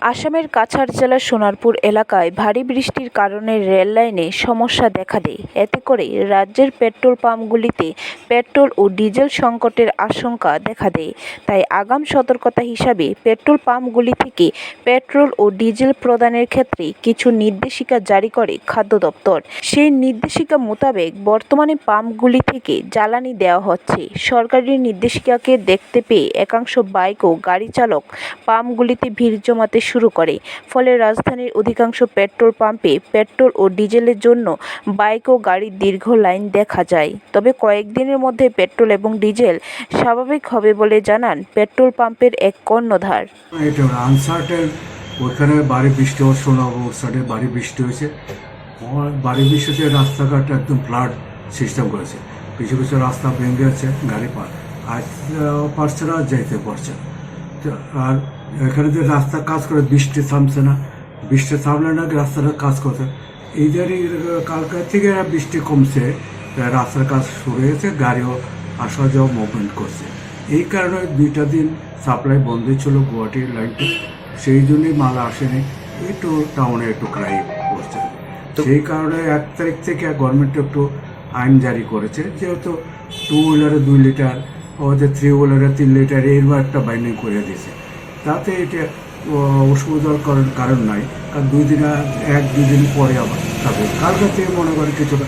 আসামের কাছাড় জেলার সোনারপুর এলাকায় ভারী বৃষ্টির কারণে রেল লাইনে সমস্যা দেখা দেয়। এতে করে রাজ্যের পেট্রোল পাম্পগুলিতে পেট্রোল ও ডিজেল সংকটের আশঙ্কা দেখা দেয়। তাই আগাম সতর্কতা হিসাবে পেট্রোল পাম্পগুলি থেকে পেট্রোল ও ডিজেল প্রদানের ক্ষেত্রে কিছু নির্দেশিকা জারি করে খাদ্য দপ্তর। সেই নির্দেশিকা মোতাবেক বর্তমানে পাম্পগুলি থেকে জ্বালানি দেওয়া হচ্ছে। সরকারি নির্দেশিকাকে দেখতে পেয়ে একাংশ বাইক ও গাড়ি চালক পাম্পগুলিতে ভিড় জমাতে শুরু করে। ফলে রাজধানীর অধিকাংশ পেট্রোল পাম্পে পেট্রোল ও ডিজেলের জন্য বাইক ও গাড়ির দীর্ঘ লাইন দেখা যায়। তবে কয়েকদিনের মধ্যে পেট্রোল এবং ডিজেল স্বাভাবিক হবে বলে জানান পেট্রোল পাম্পের এক কর্ণধার। এটা আনসার্টেন ওখানে ভারী বৃষ্টি হওয়ার শোনাবো, ওর সাইডে ভারী বৃষ্টি হয়েছে। ভারী বৃষ্টিতে রাস্তাঘাট একদম ফ্লাড সিস্টেম করেছে। কিছু কিছু রাস্তা ভেঙে গেছে, গাড়ি পারছে না, যাইতে পারছে। আর এখানে যে রাস্তা কাজ করে বৃষ্টি থামছে না, বৃষ্টি থামলে না রাস্তাটা কাজ করছে। এইদারই কালকে থেকে বৃষ্টি কমছে, রাস্তার কাজ শুরু হয়েছে, গাড়িও আসা যাওয়া মুভমেন্ট করছে। এই কারণে 2টা দিন সাপ্লাই বন্ধ ছিল গুয়াহাটির লাইনটা, সেই জন্যই মাল আসেনি, একটু টাউনে একটু ক্রাই করছে। সেই কারণে 1 তারিখ থেকে গভর্নমেন্ট একটু আইন জারি করেছে, যেহেতু 2 হুইলারে 2 লিটার, ওদের 3 হুইলারে 3 লিটার এরকম একটা বাইন্ডিং করে দিয়েছে। তাতে এটা অসুবিধার কারণ নাই, কারণ 1-2 দিন পরে আবার তবে কালকে থেকে মনে করে কিছুটা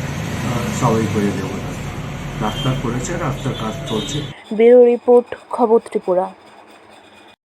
স্বাভাবিক করে দেবো। রাস্তা করেছে, রাস্তার কাজ চলছে। ব্যুরো রিপোর্ট, খবর ত্রিপুরা।